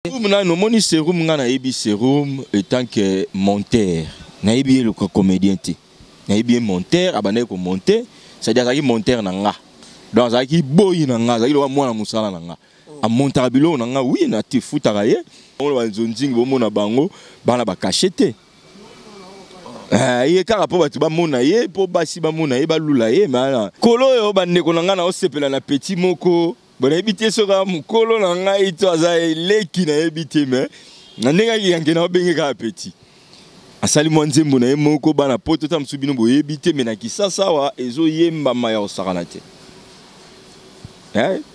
No moni serum nga na yebi serum étant que monteur na yebi le comédien ti na yebi monteur abane ko monter c'est-à-dire que monteur na nga donc ça qui boy na nga ça il wa mwana musala na nga a monter bilo na nga oui na ti futa ye on va zonzing bo mona bango bana ba cachete ye kaka po batu ba mona ye po basi ba mona ye ba lula ye ma kolo yo ba ndeko na nga na osepela na petit moko. Bon, habité sur un mukolo na ngai to azae leki na habité mais na nenga ki yanke na benga ka petit asali mwanzembo na moko bana poto ta msubino bo habité mais na kisasa wa ezo yemba maya osakana te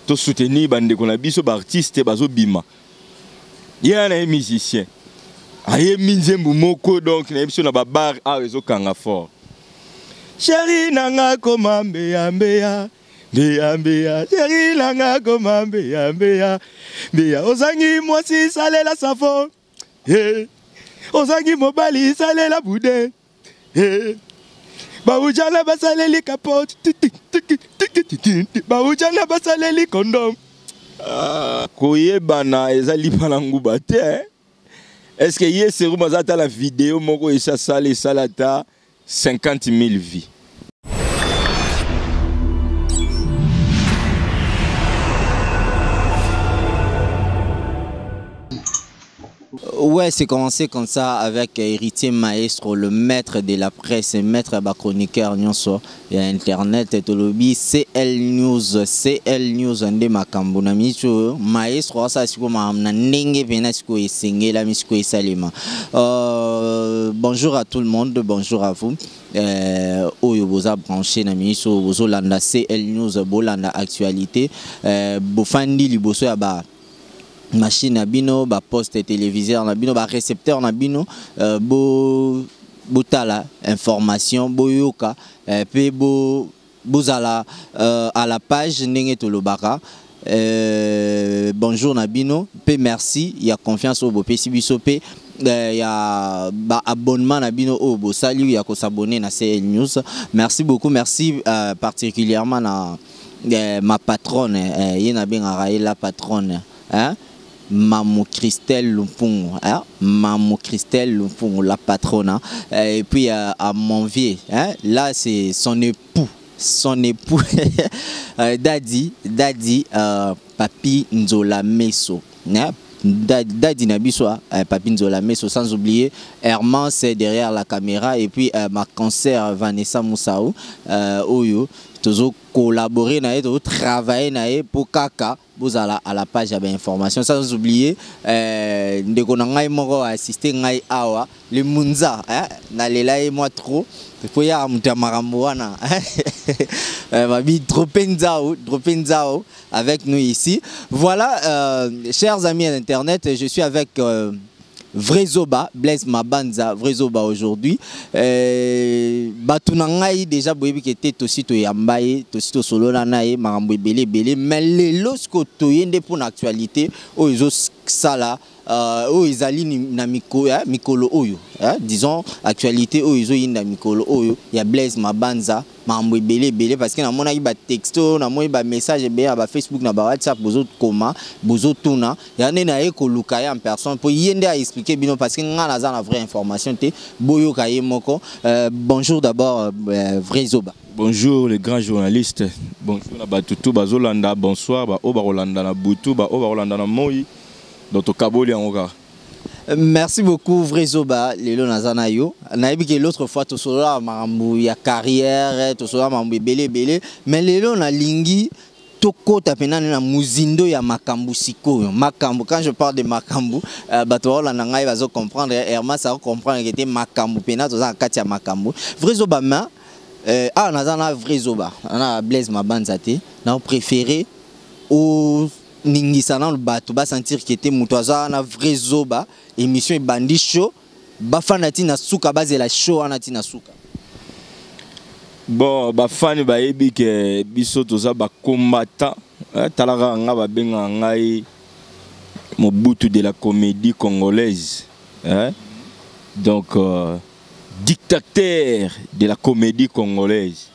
to soutenir bande ko na biso ba artiste bazo bima ya na musicien aye minzembo moko donc na biso na ba bar a ezo kanga fort chéri nanga komambe ya Béa, béa, chérie, langa, comment, béa, béa, béa, ozangi, moi si, salé la safo, ozangi, mobali, salé la boudin, baoujana, basalé li capote, baoujana, basalé li condom. Koye bana, ezali palangu bate, est-ce que yé seru mazata la vidéo, moko, isa salé, salata, 50 000 vies. Ouais, c'est commencé comme ça avec Héritier Maestro, le maître de la presse, maître chroniqueur nyonso et internet et tout le CL News ande makambo na micho Maestro ça siko ma na ndenge pena siko esengela misiko esalema. Bonjour à tout le monde, bonjour à vous. Oyo boza branché na micho bozo landa CL News bolanda actualité bofandi liboso ya ba machine à bino, ba poste téléviseur na bino, ba récepteur na bino, botala information, boyoka, pe bozala à la page ndenge tolobaka. Bonjour na bino, pe merci, il y a confiance au bo pesi biso pe il y a abonnement na bino au bo salut, il y a ko s'abonner na CL News. Merci beaucoup, merci particulièrement na ma patronne, yena benga la patronne, hein? Maman Christelle Lumpungu, hein? Maman Christelle Lumpungu, la patronne, et puis à mon vieux, hein? Là c'est son époux, Daddy, Papi Nzola Meso, hein? Daddy Nabiswa, Papi Nzola Meso, sans oublier Herman c'est derrière la caméra, et puis ma concert Vanessa Moussaou, Oyo. Toujours collaborer toujours travailler pour kaka vous à la page d'information sans oublier ndeko na ngai moko assister ngai awa le munza na lela et moi trop faut ya muta marambo wana babi dropenzao avec nous ici. Voilà, chers amis d'internet, je suis avec Vrezoba, Blaise Mabanza, Vrezoba aujourd'hui. Batunangai déjà boyebi qui était aussi to yambaye, aussi to solo nanae, marambo belé, mais les lorsque to yende pour l'actualité, oh ils ont ça là, oh ils allient na mikolo oyo, disons actualité oh ils ont yenda mikolo oyo, il y a Blaise Mabanza. Marambo belé parce que na mona ba texto na mona ba message ba Facebook na ba WhatsApp bozo koma bozo tuna ya nena eko lukaya en personne pour yende à expliquer bino parce que ngana za na vraie information te boyo kaye moko. Bonjour d'abord Vrezoba. Bonjour les grands journalistes. Bonjour na batutu bazolanda, bonsoir ba oba rolanda na butu ba oba rolanda na moi dans kaboli angoka. Merci beaucoup Vrezoba lelo nazana yo nayebi que l'autre fois to solo marambu ya carrière to solo marambu belé mais lelo na lingi toko tapena na muzindo ya makambu sikoyo makambu. Quand je parle de makambu bato la ngai bazo comprendre Herman ça comprendre que était makambu pena to za kati ya makambu Vrezoba ma nazana Vrezoba na Blaise Mabanza te na préféré au ningisana le bato ba sentir que était mutoza na Vrezoba émission bandi show bafanati na suka bazela show anati na suka. Bon bafani bayebi ke biso toza ba combattant talaka nga ba benga ngai Mobutu de la comédie congolaise, donc dictateur de la comédie congolaise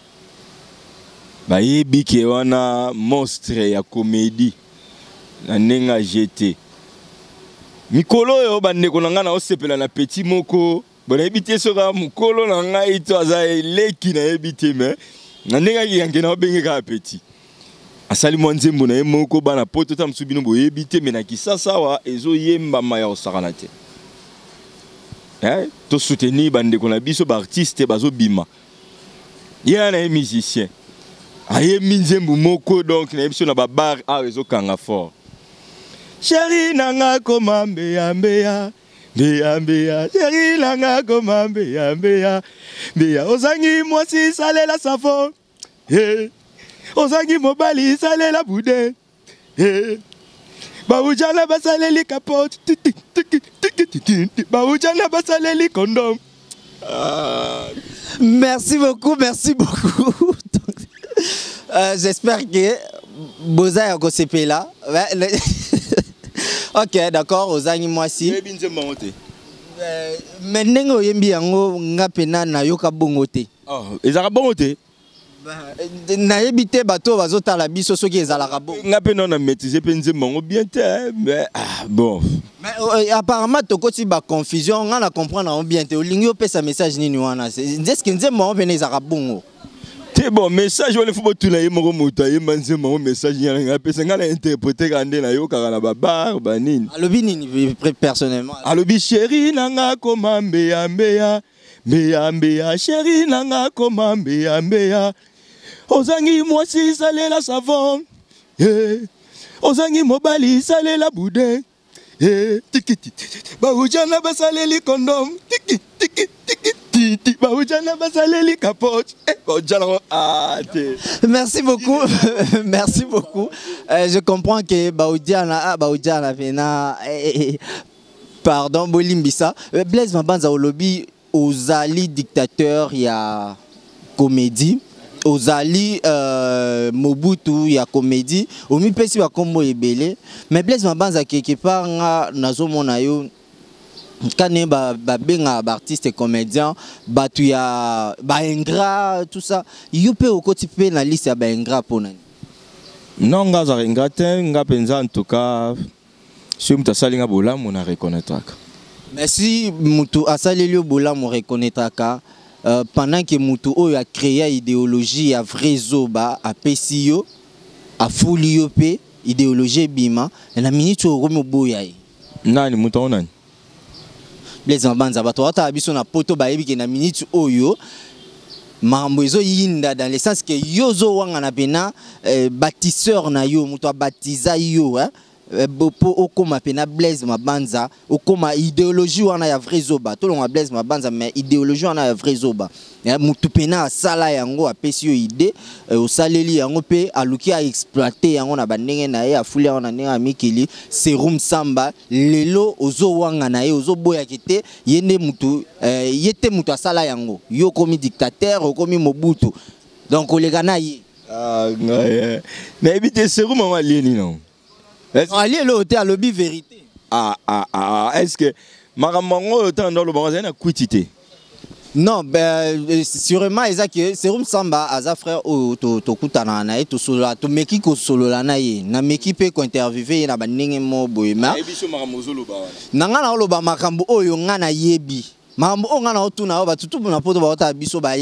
bayebi ke wana monstre ya comédie na nenga jeté mikolo yo bandeko na nga na osepela na petit moko bona ebite soka mukolo na nga ito aza leki na ebite me na ndenge yange na obenge ka petit asali mwa nzembo na ye moko bana poto ta msubino bo ebite me na kisasa wa ezo yemba maya osakana te to soutenir bandeko na biso ba artiste bazo bima yana ye musicien aye minzembo moko donc na biso na ba bar a ezo kanga fort. Chéri nanga koma mbeya mbeya mbeya mbeya chéri nanga koma mbeya mbeya mbeya ozangi mwasi salela safo ozangi mobali salela bude baujana basaleli capote baujana basaleli condom. Merci beaucoup, merci beaucoup. J'espère que Boza ya kosepe là. Ok, d'accord, ozangi mwasi. Mais ndenge oyembi yango ngapena na yoka bongo te. Oh, ezaka bongo te. Na yebite bato bazotala biso soki ezalaka bongo. Ngapena na maîtriser pe nzembo bien te, mais bon. Mais apparemment tokoti ba confusion, on a comprendre bien te. Olingi opesa message nini wana. Est-ce que nzembo pena ezalaka bongo? C'est bon, message, il faut que tu aies mon message, il y a un interprété quand il y a un babar, banin. Alobini, personnellement. Alobi, chéri, nanga koma mbeya mbeya, mbeya mbeya, chéri, nanga koma mbeya mbeya. Ozangi mwasi salela savon, ozangi mobali salela bude, tiki tiki, baujana basaleli condom, tiki tiki tiki. Merci beaucoup. Merci beaucoup. Je comprends que Baoudiana Vena, pardon, Bolimbisa. Blaise Mabanza au lobby, aux alliés dictateurs, il y a comédie. Aux alliés Mobutu, il y a comédie. Au mi-pesi va combo ebele. Mais Blaise Mabanza quelque part, nazo monayo. Quand on a des artistes et comédiens, il y a des ingrats, tout ça. Il y a des na liste de ingrats pour nous. Non, on a des ingrats, en tout cas, si on a des ingrats, on a reconnaître. Mais si on a des ingrats, on reconnaître. Pendant que Moutou a créé l'idéologie à vrai zoba, à PCO, à Fouliope, idéologie Bima, et la minute où on a boyaï. Non, Moutou on a. Les Mabanza bato wata biso na poto bayebi ke na minute oyo mambo ezo yinda dans le sens que yozo wanga na pena bâtisseur na yo muto baptiza yo po okoma pena Blaise Mabanza okoma idéologie wana ya vrai zoba to longa Blaise Mabanza mais idéologie wana ya vrai zoba mutu pena sala yango apesi yo idée osaleli yango pe aluki a exploiter yango na bandenge na ye afuli wana ndenge mikili Serum Samba lelo ozo wanga na ye ozo boya kete yende mutu yete mutu asala yango yo komi dictateur okomi Mobutu donc olega na ye na ebite Serum wa lieni non. Allez le hôtel à lobby vérité. Est-ce que Maramango autant dans le banzan a quitté? Non, ben sûrement que Serum Samba aza frère au to kutana na to solo to meki ko solo la na ye na meki pe ko interviewer na bandenge mo boyema. Ebiso maramozolo ba wana. Nanga na loba makambo oyo nga na yebi. Makambo o nga na otuna ba tutu na poto ba ota biso ba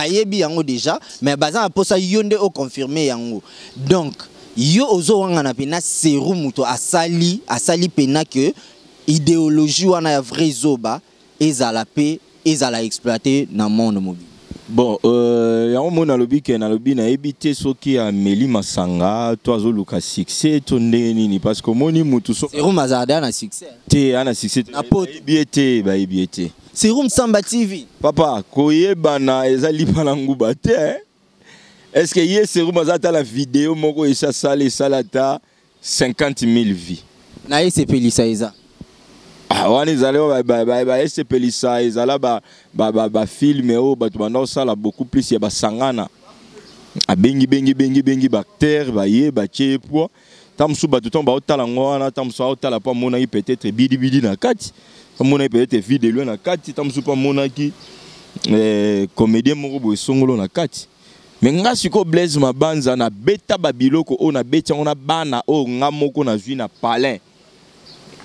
yebi yango déjà mais baza posa yonde o confirmer yango. Donc yo ozo wanga na pena Serum muto asali pena que idéologie wana ya vrai zoba ezala pe ezala exploiter na monde mobile. Bon yango mona lobi ke na lobi na ebité soki a Meli Masanga to azoluka succès to ndenge nini parce que moni mutu so Serum azada na succès te ana succès na pote biete ba biete Serum Samba TV papa koyebana ezali pana nguba te. Est-ce que hier Serum azata la vidéo moko esa sale salata 50 000 vies na ese pelisa eza wani zaleo ba ese pelisa ezala ba film o batu bana sala beaucoup plus ya basangana a bengi bactère ba ye ba tchepo tamsu batu tomba otala ngwana tamsu otala pa mona peut-être bidi na kati mona peut-être vidéo na kati tamsu pa mona ki comédien moko bo songolo na kati. Mais nga siko Blaise Mabanza na beta babiloko o na beti on a bana o nga moko na zui na palin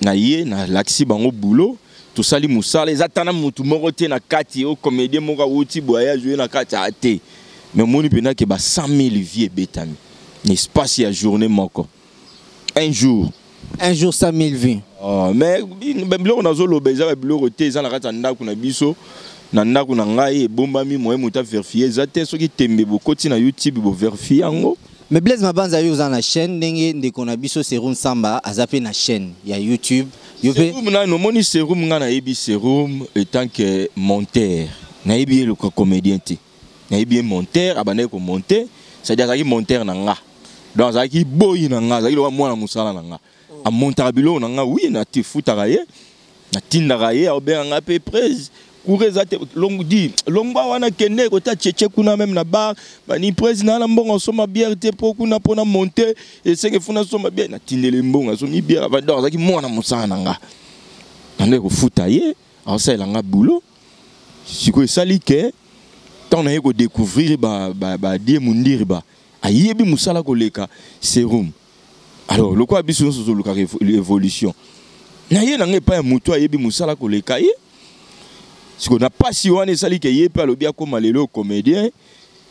na ye na laxi bango boulot to sali musala ezatana mutu moko te na kati o comédien moko wuti boya jouer na kati ate mais moni pena ke ba 100,000 vie betami espace ya journée moko un jour 100,000 vues. Oh, mais biloko nazoloba eza biloko te eza na kati ya ndako na biso na ndako na ngai ebombami moye moto averifier eza te soki tembe bokoti na YouTube bo verifier yango. Mais Blaise Mabanza yo za na chaîne ndenge ndeko na biso Serum Samba azape na chaîne ya YouTube. Serum na no moni Serum nga na yebi Serum étant que monteur. Na yebi le comédien te. Na yebi monteur abane ko monter, c'est-à-dire azaki monteur na nga. Donc azaki boy na nga, azaki lo mwana musala na nga. A monter bilo na nga oui na te futaka ye. Na tindaka ye obenga pe presse. Kourezate longo di longba wana kende ko ta tchétché kuna même na bar bani président na mbongo soma bière te po kuna pona monter et c'est que funa soma bière na tindele mbongo so mi bière va donc zaki mwana musana nga nande ko futa ye alors ça la nga boulot siko sali ke tant na ko découvrir ba die mundir ba ayebi musala ko leka Serum alors le quoi biso so luka évolution na ye na ngepa ya mutu ayebi musala ko leka ye. Si on n'a pas si on est sali que yé pas le bien comme le comédien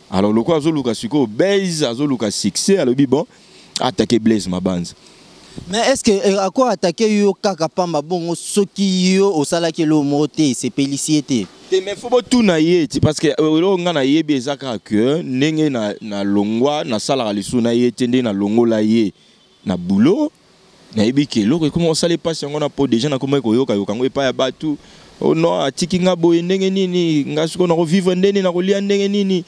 alors le quoi azoluka siko base azoluka succès alors bon attaquer Blaise Mabanza. Mais est-ce que à quoi attaquer yo kaka pamba bon soki yo au sala ke lo moté c'est félicité. Mais faut pas tout naïe parce que lo nga na yé bezaka que ndenge na longwa na sala lisu na yé tende na longo la yé na boulot na yebi ke lo comment ça les passe on a pas déjà na comment ko yoka yoka pa ya batu. Oh non, atiki nga boye ndenge nini ngasiko na vivre ndenge na kolia ndenge nini.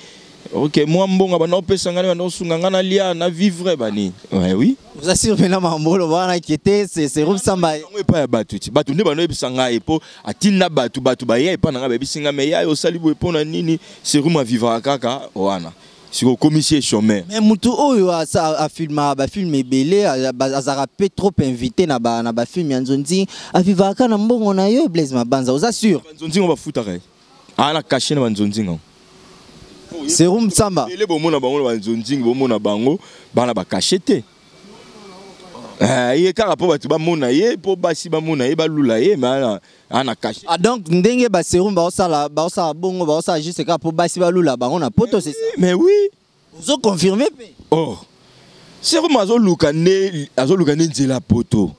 OK, moi mbonga bana opesa ngana na osunga ngana lia na vivre bani. Ouais oui. Vous assure maintenant mambolo bana kete c'est Serum Samba. On pas ya batu ti. Batu nde bana ebisa nga epo atina batu ba ya epa na nga bebisinga me ya yo sali boye pona nini Serum a vivre kaka wana. Siko commissaire chômeur. Mais mutu oyo a filma ba film ebele azara pe trop invité na ba film ya Nzonzi a vivre ka na mbongo na yo Blaise Mabanza vous assure. Nzonzi on va foutre ka. Ana caché na Nzonzi nga. Serum Samba. Ele bo mona bango na Nzonzi bo mona bango bana ba caché te. Ye ka rapport batu ba mona ye po basi ba mona ye ba lula ye mais ana caché. Ah donc ndenge ba Serum ba osala bongo ba osala juste ka po basi ba lula bango na poto c'est ça. Mais oui. Vous avez confirmé? Oh. Serum azoluka ne nzela poto.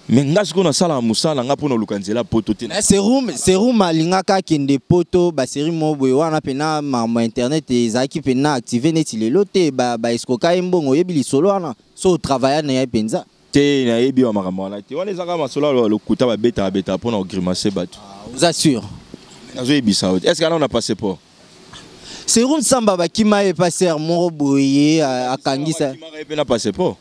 Mais nga siko na sala musala nga pona luka nzela poto te. Mais Serum alingaka kende poto ba série mo boy wana pena ma internet ezaki pena activer neti lelo te ba eskoka mbongo yebi lisolo wana so travailler na ya penza. Te na yebi wa makambo na te. Wana ezaka masolo lokuta ba beta pona grimacer batu. Vous assure. Nazo yebisa. Est-ce que on a passeport? Serum Samba bakima e passer moro boye akangisa. Bakima e passeport.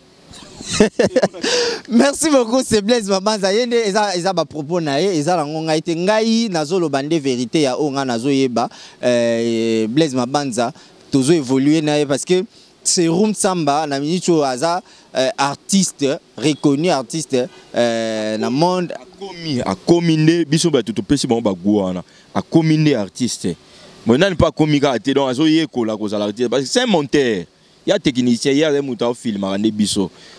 Merci beaucoup, c'est Blaise Mabanza. Eza ba propos na ye, eza la ngonga ite ngai nazolo bande vérité ya onga nazo yeba Blaise Mabanza tozo évoluer na ye parce que Serum Samba na minicho aza artiste reconnu artiste na monde a combiné biso ba tout pesi bon ba gouana a combiné artiste. Moi n'a pas commis à te donc azo yeko la cause l'artiste parce que c'est un monteur. Il y a technicien, il y a des moutons à filmer,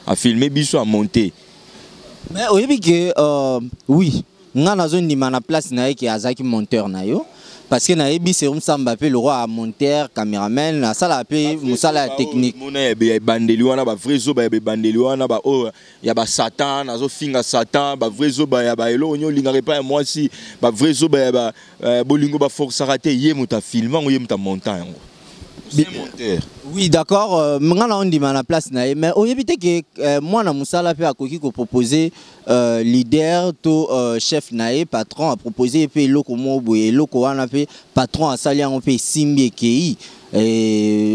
à filmer, à monter. Mais oui, que oui, nous avons une place qui est monteur. Parce que nous avons Serum Samba, le roi à monteur, caméraman, ça la paix, la technique. Il y a bandeliwana, vrai zo, bandeliwana, il y a Satan, nazo finga Satan, vrai zo, il y a elo, on lingare pas moi si, vrai zo, il y a bolingo ba force raté, il y a muta filmant, il y a muta montant. Oui, d'accord. Maintenant, on dit à la place. Mais au début, moi, na musala pe akoki ko proposer leader to chef nae patron a proposé pe loko mobo et loko wana pe patron a sali on pe simbi ki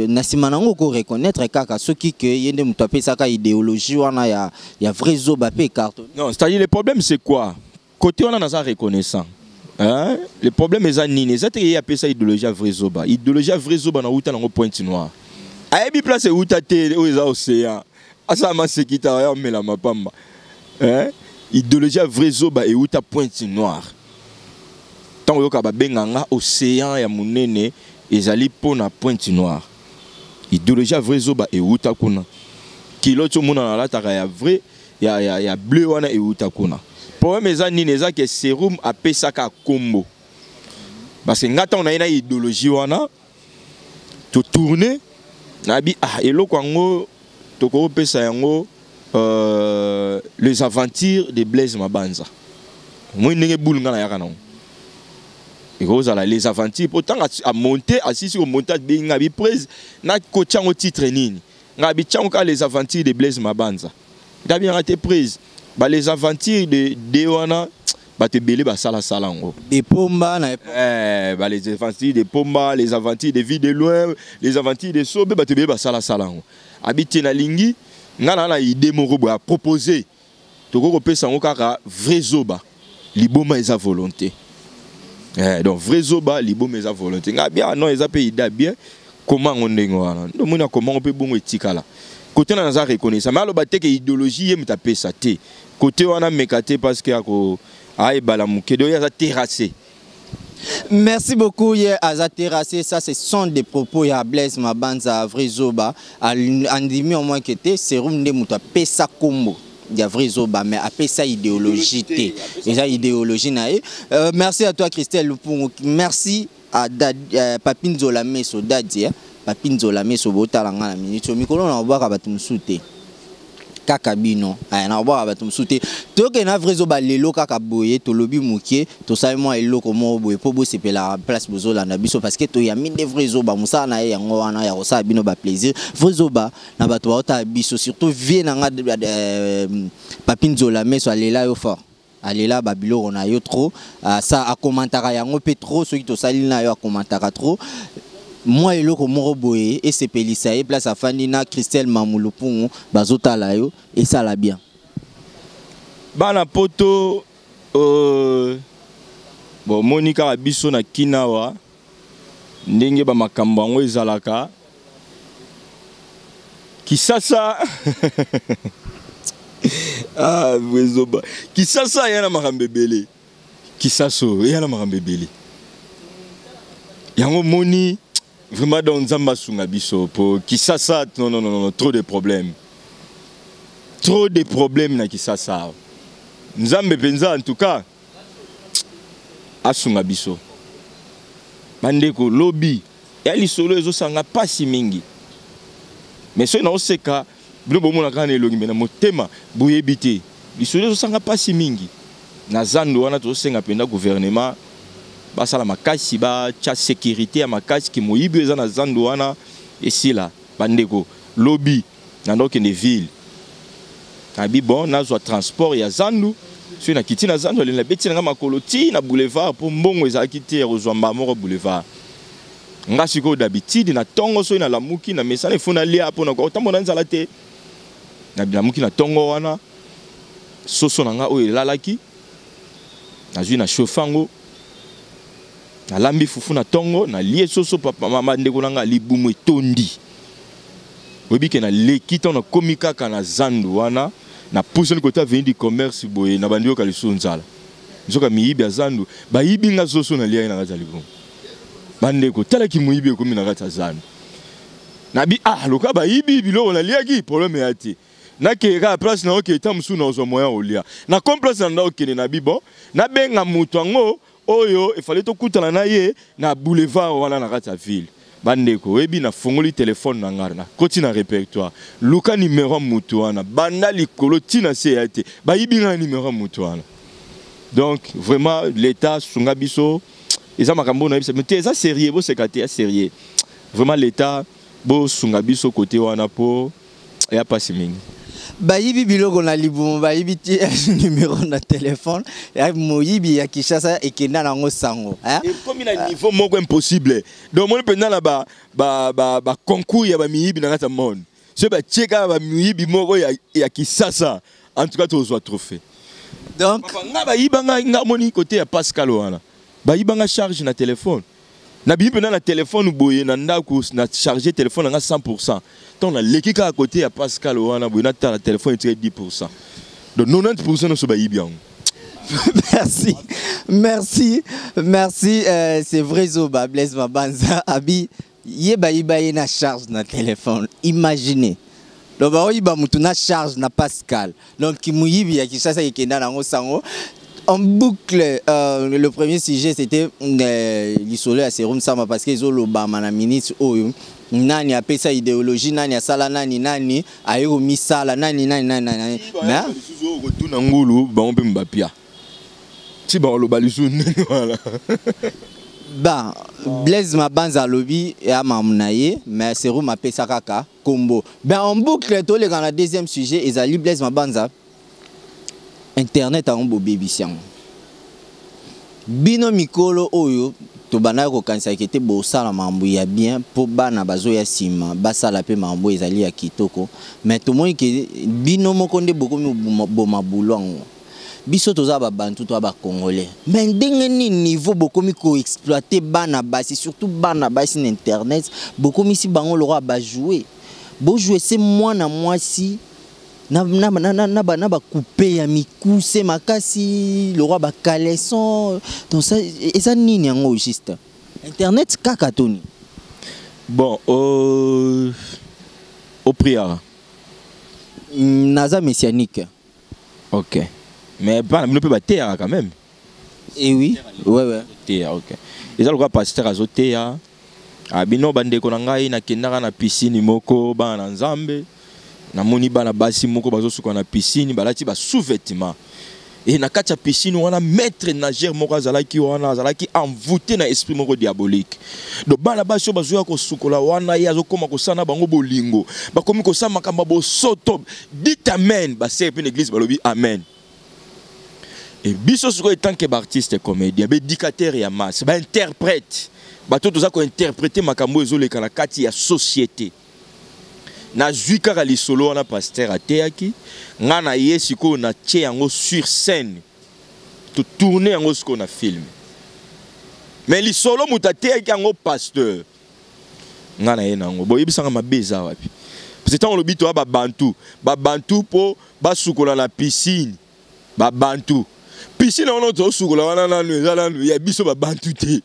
na simanango ko reconnaître kaka soki que yende muto pe saka idéologie wana ya vrai zoba pe carte. Non, c'est-à-dire le problème c'est quoi? Côté on a ça reconnaissant. Hein? Le problème est nini, c'est qu'il y a ça idéologie à vrai zoba. Idéologie à vrai zoba na uta na point noir. Ayebi place uta te o eza océan. Asa ma sekita ya mela mapamba. Hein? Idéologie à vrai zoba et uta point noir. Tant yoka ba benganga océan ya munene ezali pona point noir. Idéologie à vrai zoba et uta kuna. Kiloto mona na lataka ya vrai ya bleu wana euta kuna. Problème eza nini eza que sérum apesaka kombo. Parce que ngata on a une idéologie wana to tourner nabi eloko yango toko pesa yango les aventures de Blaise Mabanza. Moi ndenge bulunga na yaka non. Et les aventures pourtant à monter assis sur montage de ngabi prise na kochango titre nini. Ngabi chango les aventures de Blaise Mabanza. D'abi raté prise. Bah les aventures de Dewana bah te belé bah sala salango. Des pomba na bah les aventures de pomba, les aventures de vie de loin, les aventures de sobe bah te belé bah sala salango. Habité na lingi ngana na idée moko ba proposer. Toko ko pesa ngo kaka vrai zoba. Liboma eza volonté. Donc vrai zoba liboma eza volonté. Ngabi non eza pe ida bien comment on ndengo wana. Ndo mona comment on peut bongo etikala. Côté na za reconnaissance mais aloba te que idéologie yem ta pesa te. Côté wana mekate parce que ako ay bala mukedo ya za terrassé. Merci beaucoup hier Aza terrassé, ça ce sont des propos ya Blaise Mabanza vrai zoba andimi au moins que te serum de muta pesa kombo. Il y a vrai zoba mais après ça idéologie té. Déjà idéologie nae. Merci à toi Christelle Lupungu. Merci à Papine Nzola Meso Dadi. Papine Nzola Meso botalanga na minute. Mikolo na boka batu msute. Kaka bino. Na boka batu msute. Toke na vrai zoba lelo kaka boye to lobi mukie to sa moi eloko mo boye po bo sepela place bozola na biso parce que to ya mine vrai zoba musa na ye yango wana ya kosa bino ba plaisir. Vrai zoba na bato ba biso surtout vie na nga Papine Nzola Meso alela yo fort. Alela babilo on a yo trop ça a commentara yango pe trop ceux qui to sali na yo a commentara trop. Moi eloko moko boye et sepelisa e place afandi na Christelle Mamulupungu bazota la yo et ça la bien. Bana poto bon Monica biso na kinawa ndenge ba makambo ngo ezalaka kisasa Wezoba kisasa yana makambebele kisaso yana makambebele yango moni vraiment dans Nzamba sunga biso pour kisasa non trop de problèmes na kisasa Nzambe penza en tout cas asunga biso bandeko lobby ya lisolo ezo sanga pasi mingi mais so na oseka bino bomona kana elongi mena motema boyebite lisolo ezo sanga pasi mingi na zando wana to senga penda gouvernement basala makasi ba cha sécurité ya makasi ki moyibi eza na zando wana esila bandeko lobby na ndoke ne ville abi bon nazwa transport ya zandu so na kiti na zandu le na beti na makoloti na boulevard pour mbongo eza kiti rozwamba moko boulevard ngasi ko d'habitude na tongo so na lamuki na mesana ifuna lia po na ko tamona nzala te na lamuki na tongo wana soso na nga o elalaki na zui na chauffango na lambi fufu na tongo na lie soso papa mama ndeko nanga libumu etondi obike na lekita na komika kana zandu wana na pousse le côté venu du commerce boye na bandio ka liso nzala nzoka miyibi azandu ba yibi nga soso na lia na kata libumu bandeko tala ki muyibi ko mina kata zandu na bi loka ba yibi biloko na lia ki problème yati na ke ka place na oke tamusu na ozo moyen olia na complexe na oke na bi bon na benga mutu ngo oyo il fallait to kutana na ye na boulevard wana na kata ville bandeko ebi na fongoli téléphone na ngarna koti na répertoire luka numéro mutu wana banda likolo tina se yate ba yibi na numéro mutu wana donc vraiment l'état sunga biso eza makambo na biso mais eza sérieux bo sekate sérieux vraiment l'état bo sunga biso côté wana po ya pasi mingi bayibi biloko na libumu bayibi ti numéro na téléphone ya moyibi ya Kishasa ekenda nango sango et comme na niveau moko impossible donc mon pendant là ba concours ya ba miyibi na kata monde c'est ba cheka ba miyibi moko ya Kishasa en tout cas tu reçois trophée donc nga bayiba nga moni côté ya Pascal wana bayiba nga charge na téléphone na bibi na téléphone boye na ndako na charger téléphone nga 100%. Donc na lekika à côté ya Pascal wana boye na ta téléphone est 10%. Donc 90% no so ba yibi yango. Merci c'est vrai zoba Blaise Mabanza abi ye ba yiba na charge na téléphone. Imaginez donc baoyiba mutu na charge na Pascal donc kimuyibi ya Kinshasa ikenda nango sango. En boucle, le premier sujet c'était l'isolo à Serum Sama parce que ils Obama na ministre oyo nani a pesa idéologie nani a sala nani ayo misala nani mais retourna ngulu ba on peut mbapia ti ba lo balisu voilà ba Blaise Mabanza lobby et a mamnaye mais Serum a pesa kaka combo ben en boucle to le dans le deuxième sujet ezali Blaise Mabanza internet a un beau baby siang bino mikolo oyo to bana ko kanisa kete bo sala mambo ya bien pour bana bazo ya sima basala pe mambo ezali ya kitoko mais to moi ke bino moko nde boko bo mabulongo biso toza ba bantu to ba congolais mais ndenge ni niveau boko mi ko exploiter bana basi surtout bana basi na internet boko mi si bango le roi ba jouer bo jouer c'est moi na moi si na coupé ya mikuse makasi le roi ba caleçon donc ça et ça nini yango juste internet kaka toni bon au prière naza messianique ok mais pas nous peut pas terre quand même et oui ouais terre ok et ça le roi pasteur azotea abino bande ko ngai na kendaka na piscine moko bana nzambe na moni bana basi moko bazosuka na piscine balati ba sous-vêtements et na kati ya piscine wana maître nageur moko azalaki envoûté na esprit moko diabolique donc bana basi bazoya ko sukola wana ye azokoma kosana bango bolingo bakomi kosama makamba bo soto dit amen ba sert pe l'église balobi amen et biso suko tant que artiste comédien be dictateur ya masse ba interprète bato toza ko interpréter makambo ezoleka na kati ya société na zuika kali solo wana pasteur ateaki ngana yesi ko na tie yango sur scène to tourner yango ce qu'on a filmé mais li solo mutateaki yango pasteur ngana ye nango boyebisanga mabeza wapi parce que tant le bito ba bantu po basukola na piscine ba bantu piscine on to sukola wana nanu ezala ya biso ba bantu te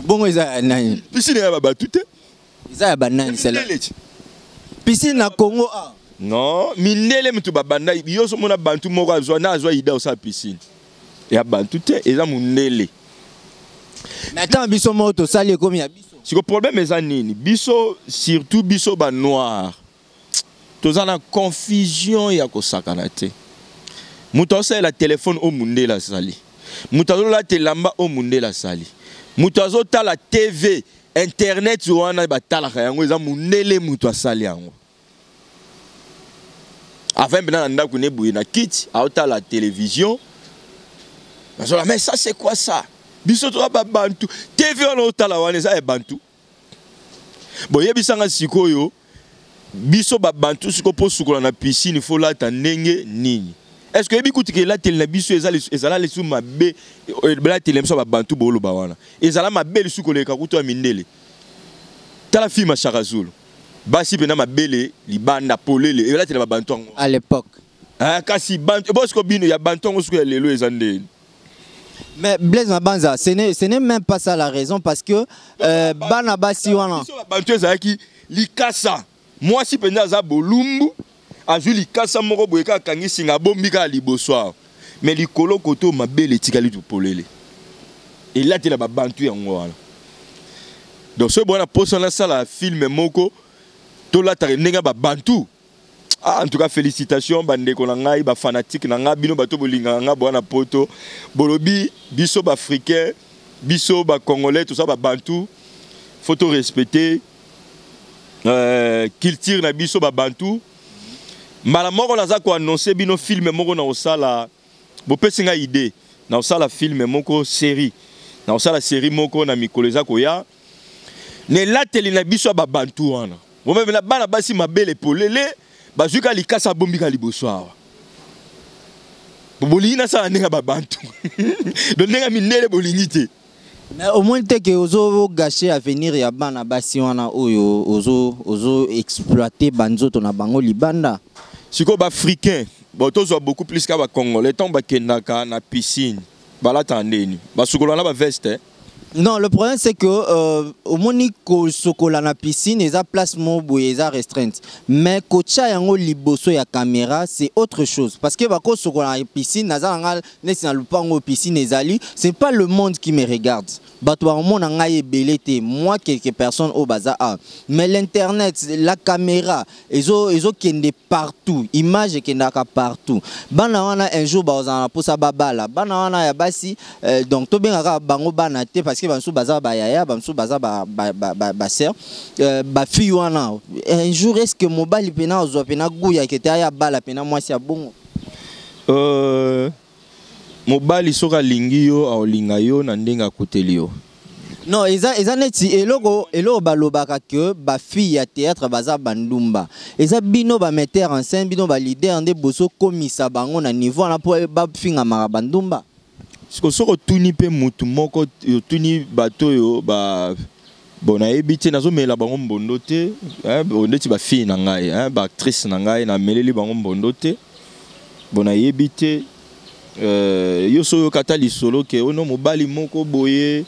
bongo eza nani piscine ya ba bantu te eza ya banani celle piscine na Congo ah non minele mutu babanda yoso mona bantu moko azwa na azwa ida osa piscine ya bantu te eza munele mais tant biso moto sali comme ya biso siko problème eza nini biso surtout biso ba noir toza na confusion ya kosakana te mutu osala téléphone o mundela sali mutu azola telamba o mundela sali mutu azotala TV internet wana batalaka yango eza munele mutu asali yango avant bena ndako ne bouye na kit auta la télévision mais ça c'est quoi ça biso to ba bantu TV on otala wana ça e bantu boye bisanga sikoyo biso ba bantu siko po sukola na piscine faut la ndenge nini est-ce que bikuti ke la tele na biso ezala lesu mabe bla tele mso ba bantu bolo ba wana ezala mabe lesu koleka kuto mindele tala film Charazulu basi pena mabele libanda polele et là tele ba bantu à l'époque ah kasi bantu bosko bino ya bantu ngo suko lelo ezande. Mais Blaise Mabanza, ce n'est même pas ça la raison parce que bana basi wana bantu ezaki likasa moi si pena za bolumbu azui likasa moko boyeka kangi singa bombika liboso mais likolo koto mabele tikali tu polele et là tele ba bantu yango wana donc ce bon poste na sala film moko to la tarenga ba bantu ah en tout cas félicitations bande ko na ngai ba fanatique na nga bino bato bolinga nga bona poto bolobi biso ba africain biso ba congolais tout ça ba bantu faut to respecter culture na biso ba bantu mala moko naza ko annoncer bino film moko na osala bo pesinga idée na osala film moko série na osala série moko na mikoleza ko ya ne lateli na biso ba bantu wana bo même na bana basi mabele polele bazuka likasa bombika liboso awa bolina sa ndinga ba bantu donc ndinga minele bolingite mais au moins te que ozo gâcher avenir ya bana basi wana oyo ozo exploiter banzoto na bango libanda siko ba africain bon tozo beaucoup plus ka ba congolais tant ba kendaka na piscine balata ndeni ba sukola na ba veste Non, le problème c'est que au moniko sokola na piscine, ils a place mobo, ils a restreinte. Mais kocha yango liboso ya caméra, c'est autre chose parce que bako sokola na piscine, nazanga nesi na lupango piscine ezali, c'est pas le monde qui me regarde. Bato ba mon ngai belete, moi quelques personnes au bazar. Mais l'internet, la caméra, ils ont kende partout, image kendaka partout. Bana wana un jour ba ozana posa babala, bana wana ya basi donc to bengaka bango bana te parce que bansu baza ba yaya bansu baza ba sœur ba fille wana un jour est-ce que mobali pena ozwa pena guya kete ya bala pena mwasi ya bongo mobali soka lingi yo aolinga yo na ndenga koteli yo. Non, eza neti eloko balobaka que ba fille ya théâtre baza bandumba. Eza bino ba metteur en scène bino ba leader nde boso komisa bango na niveau na po ba finga mara bandumba. Soko tuni pe mutu moko tuni bato yo ba bona ebiti nazo mela bango mbondo te ondeti ba fille na ngai ba actrice na ngai na meleli bango mbondo te bona ebiti yo so katali solo ke ono mobali moko boye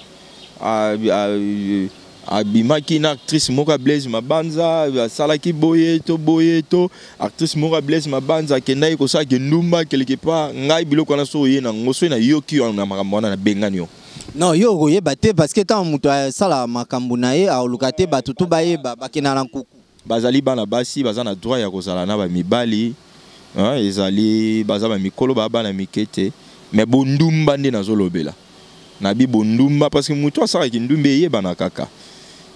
abimaki na actrice moko Blaise Mabanza salaki boye to actrice moko Blaise Mabanza kendai ko sa ke ndumba quelque part ngai biloko na so ye na ngoso na yoki na makambo na bengani yo. Non, yo koyeba te parce que tant mutu sala makambo na ye aoluka te bato to baye bakena na nkuku bazali bana basi baza na droit ya kozala na ba mibali ezali baza ba mikolo bana mikete mais bondumba nde nazolobela nabi bondumba parce que mutu asala ki ndumbe ye bana kaka.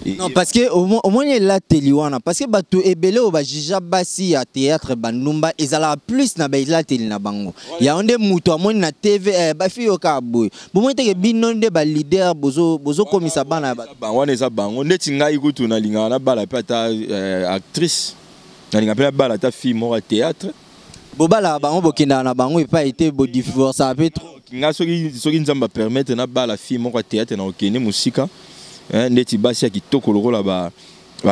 Non, parce que au moins la teliwana parce que bato ebele o ba jija basi ya théâtre bandumba ezala plus na ba la teli na bango ya onde mutu amoni na TV ba fiyo ka boy bo mo teke bino nde ba leader bozo komisa bana ba wana eza bango ndeti ngai kutu na linga na bala pata actrice na linga pela bala ta fille mo théâtre bo bala bango bokenda na bango et pas été bo divorce ça fait trop nga soki nzamba permettre na bala fille mo théâtre na okene musika ndeti basi ya kitoko lokola ba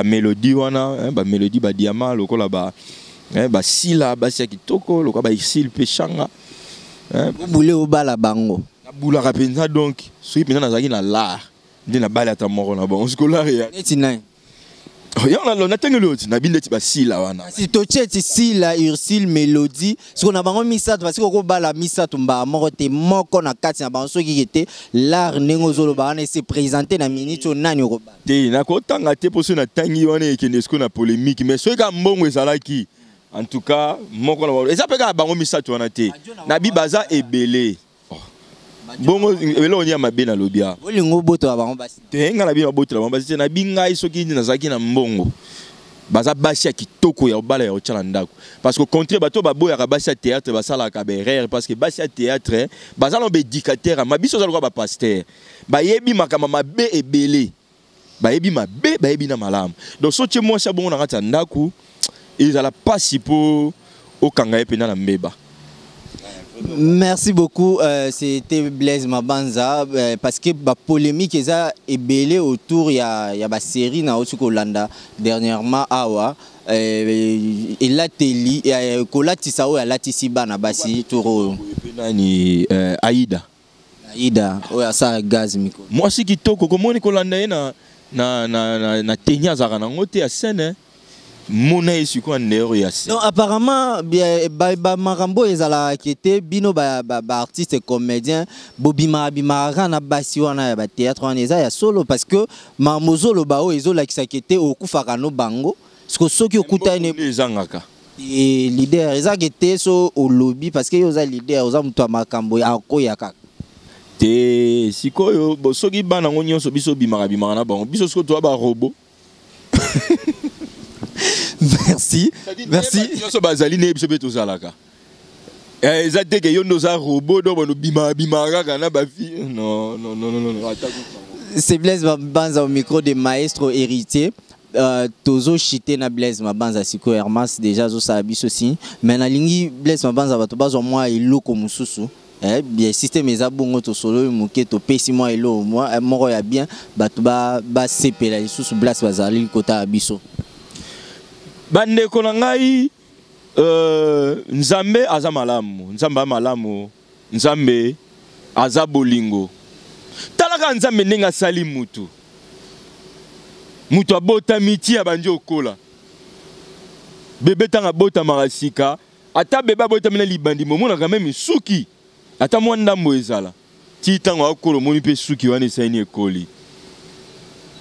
mélodie wana ba mélodie ba diamant lokola ba sila basi ya kitoko lokola ba isil pechanga boule o bala bango na bula rapenza donc soki penza nazaki na l'art ndi na bala ta moko na bon scolaire ya neti nai on a tenu l'autre na bindeti ba sila wana si to tcheti sila Ursule mélodie ce qu'on a bango misato parce que ko bala misato mba moko te moko na kati na bango soki kete l'art nengo zolo ba na se présenter na minute nani ko ba te na ko tanga te poso na tangi wana ekende sko na polémique mais soki ka mbongo ezalaki en tout cas moko na eza peka bango misato wana te na bibaza ebele bongo elo nya mabena lobia olingo boto ba bango basi te nga na bi boto ba basi na bingai soki ndi nazaki na mbongo baza basi ya kitoko ya obala ya ochala ndako parce que contre bato baboya ka basi ya théâtre basala ka berere parce que basi ya théâtre baza no bédicateur mabiso za ba pasteur bayebi makama mabe ebele bayebi mabe bayebi na malamu donc so tie moi sa bongo na ngata ndako ezala pasi po okanga epena na mbeba. Merci beaucoup, c'était Blaise Mabanza parce que la polémique est belée autour il y a la série na Holanda dernièrement awa et la télé kolati sao ya latisi bana basi toro nani Aïda oya sa gaz miko moi si kitoko komoni kolanda na tenya zaka na ngote ya scène non, apparemment, Marambo ezala kete bino ba artiste comédien bobima bimara na basi wana ba théâtre wana eza ya solo parce que mamozolo bao ezola kisakete okufaka no bango parce soki okuta ne ezangaka et leader eza kete so au lobby parce que yoza leader oza mutu makambo ya koyaka te sikoyo soki bana ngonyo so biso bimara na bango biso siko to ba robot. Merci. Merci. C'est Blaise Mabanza au micro des maestros héritiers. Tozo chité na Blaise Mabanza siko Hermas déjà zo sabiso aussi. Mais na lingi Blaise Mabanza bato bazo moi eloko mususu. Bien système eza bongo to solo muke to pesi moi elo moi moko ya bien bato ba sepela lisusu Blaise bazali kota abiso. Bande konangai nzambe aza malamu nzambe malamu nzambe aza bolingo talaka kaka nzambe ndenge asali mutu mutu abota miti abandi okola bebe tanga bota marasika ata bebe abota mina libandi momona quand même suki ata mwa ndambo ezala ti tanga okolo moni pe suki wana esaini ekoli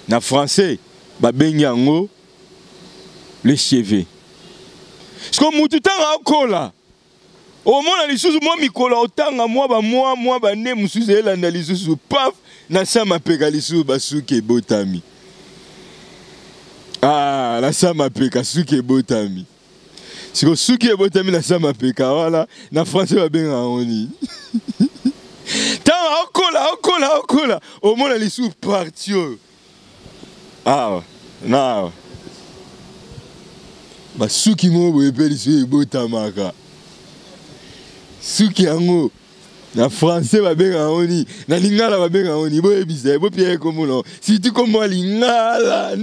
na français babengi yango le cheveux sko mutu tanga okola omona lisusu mwa mikolo otanga mwa ba ne mususu elanda lisusu paf na sama peka lisusu basuki ebotami na sama peka suki ebotami siko suki ebotami na sama peka wala na français babenga oni tanga okola omona lisusu parti oyo na basuki mo boye pe lisusu ebotamaka suki yango na français babenga oni na lingala babenga oni boyebisa bo pierre komono si tu komo lingala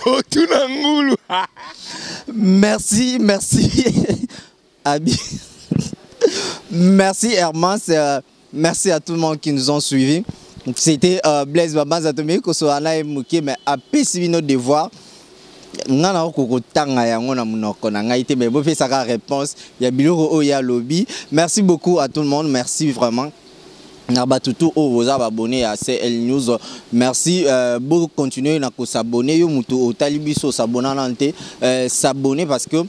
otuna ngulu. Merci Abi. Merci Hermance, merci à tout le monde qui nous ont suivis. C'était Blaise Baba Zatomé Kosoana et Mouké, mais après si nos devoirs ngana ko tanga yango na munoko na ngai te mais bo fait sa réponse ya biloko o ya lobby. Merci beaucoup à tout le monde, merci vraiment. Nabatutu o vous abonner à CL News. Merci beaucoup continuer na ko s'abonner yo mutu o talibiso s'abonner nante s'abonner parce que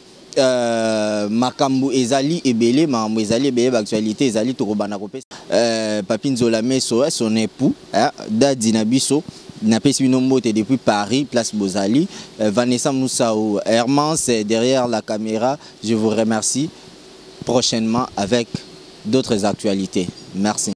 makambu ezali ebele makambu ezali ebele actualité ezali to kobana kopesa Papi Nzola Meso son époux Dadi Nabiso n'a pas suivi nos mots depuis Paris, place Bozali. Vanessa Moussao, Hermance derrière la caméra. Je vous remercie prochainement avec d'autres actualités. Merci.